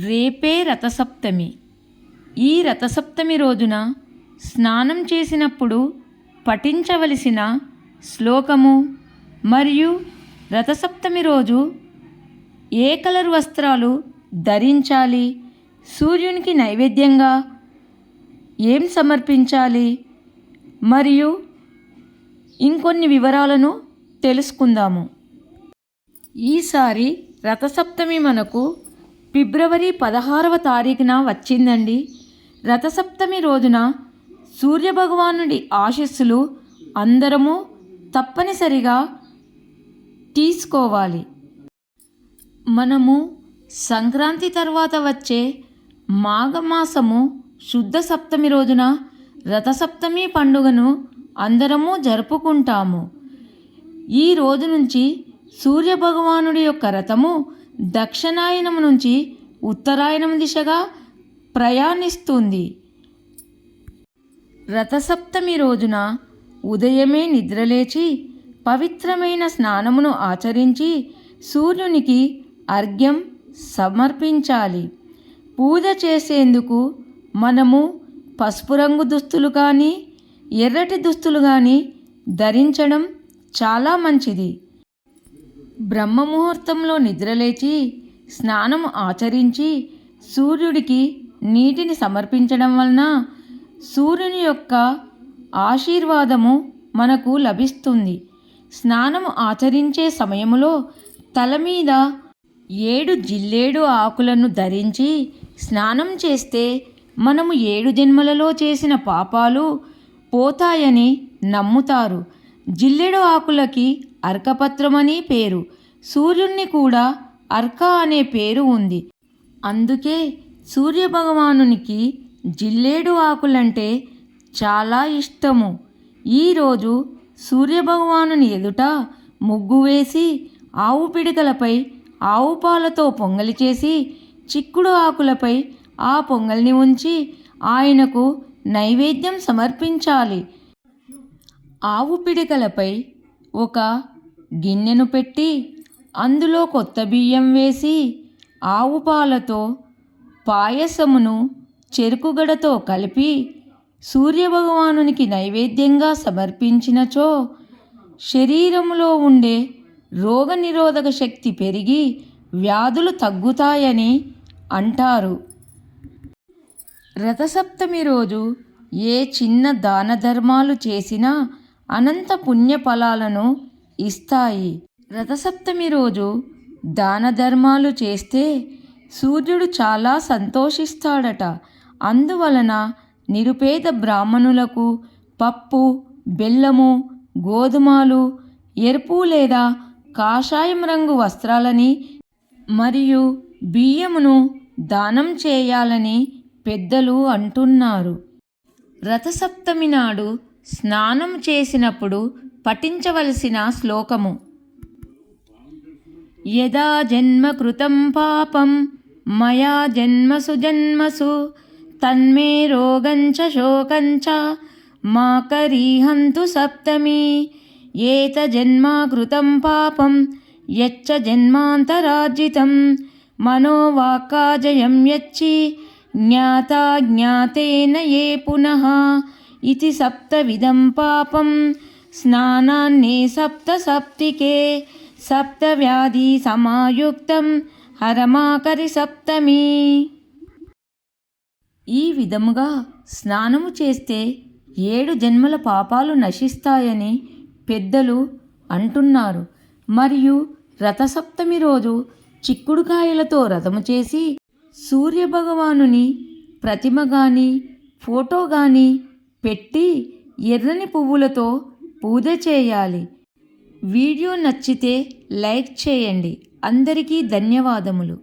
రేపే రథసప్తమి. ఈ రథసప్తమి రోజున స్నానం చేసినప్పుడు పఠించవలసిన శ్లోకము మరియు రథసప్తమి రోజు ఏ కలర్ వస్త్రాలు ధరించాలి, సూర్యునికి నైవేద్యంగా ఏం సమర్పించాలి మరియు ఇంకొన్ని వివరాలను తెలుసుకుందాము. ఈసారి రథసప్తమి మనకు ఫిబ్రవరి 16వ తారీఖున వచ్చిందండి. రథసప్తమి రోజున సూర్యభగవానుడి ఆశీస్సులు అందరము తప్పనిసరిగా తీసుకోవాలి. మనము సంక్రాంతి తర్వాత వచ్చే మాఘమాసము శుద్ధ సప్తమి రోజున రథసప్తమి పండుగను అందరము జరుపుకుంటాము. ఈ రోజు నుంచి సూర్యభగవానుడి యొక్క రథము దక్షిణాయనం నుంచి ఉత్తరాయణం దిశగా ప్రయాణిస్తుంది. రథసప్తమి రోజున ఉదయమే నిద్రలేచి పవిత్రమైన స్నానమును ఆచరించి సూర్యునికి అర్ఘ్యం సమర్పించాలి. పూజ చేసేందుకు మనము పసుపు రంగు దుస్తులు కానీ ఎర్రటి దుస్తులు కానీ ధరించడం చాలా మంచిది. బ్రహ్మముహూర్తంలో నిద్రలేచి స్నానము ఆచరించి సూర్యుడికి నీటిని సమర్పించడం వలన సూర్యుని యొక్క ఆశీర్వాదము మనకు లభిస్తుంది. స్నానము ఆచరించే సమయంలో తల మీద 7 జిల్లేడు ఆకులను ధరించి స్నానం చేస్తే మనము 7 జన్మలలో చేసిన పాపాలు పోతాయని నమ్ముతారు. జిల్లేడు ఆకులకి అర్కపత్రమని పేరు. సూర్యుణ్ణి కూడా అర్క అనే పేరు ఉంది. అందుకే సూర్యభగవానునికి జిల్లేడు ఆకులంటే చాలా ఇష్టము. ఈరోజు సూర్యభగవానుని ఎదుట ముగ్గు వేసి ఆవు పిడికలపై ఆవు పాలతో పొంగలి చేసి చిక్కుడు ఆకులపై ఆ పొంగల్ని ఉంచి ఆయనకు నైవేద్యం సమర్పించాలి. ఆవు పిడికలపై ఒక గిన్నెను పెట్టి అందులో కొత్త బియ్యం వేసి ఆవు పాలతో పాయసమును చెరుకుగడతో కలిపి సూర్యభగవానునికి నైవేద్యంగా సమర్పించినచో శరీరంలో ఉండే రోగనిరోధక శక్తి పెరిగి వ్యాధులు తగ్గుతాయని అంటారు. రథసప్తమి రోజు ఏ చిన్న దాన ధర్మాలు చేసినా అనంత పుణ్య ఫలాలను ఇస్తాయి. రథసప్తమి రోజు దాన ధర్మాలు చేస్తే సూర్యుడు చాలా సంతోషిస్తాడట. అందువలన నిరుపేద బ్రాహ్మణులకు పప్పు, బెల్లము, గోధుమలు, ఎరుపు లేదా కాషాయం రంగు వస్త్రాలని మరియు బియ్యమును దానం చేయాలని పెద్దలు అంటున్నారు. రథసప్తమి నాడు స్నానం చేసినప్పుడు పఠించవలసిన శ్లోకము: యదా జన్మ కృతం పాపం మయా జన్మసు జన్మసు తన్మే రోగంచ శోకంచ మా కరీహంతు సప్తమి ఏత జన్మా కృతం పాపం యచ్చ జన్మాంతరార్జితం మనోవాక్కాజయం యచ్చి జ్ఞాతా జ్ఞాతేన ఏ పునః ఇతి సప్తవిధం పాపం స్నానాన్నే సప్త సప్తికే సప్తవ్యాధి సమాయుక్తం హరమాకరి సప్తమి. ఈ విధముగా స్నానము చేస్తే 7 జన్మల పాపాలు నశిస్తాయని పెద్దలు అంటున్నారు. మరియు రథసప్తమి రోజు చిక్కుడుకాయలతో రథము చేసి సూర్యభగవానుని ప్రతిమ కానీ ఫోటో కానీ పెట్టి ఎర్రని పువ్వులతో పూజ చేయాలి. వీడియో నచ్చితే లైక్ చేయండి. అందరికీ ధన్యవాదములు.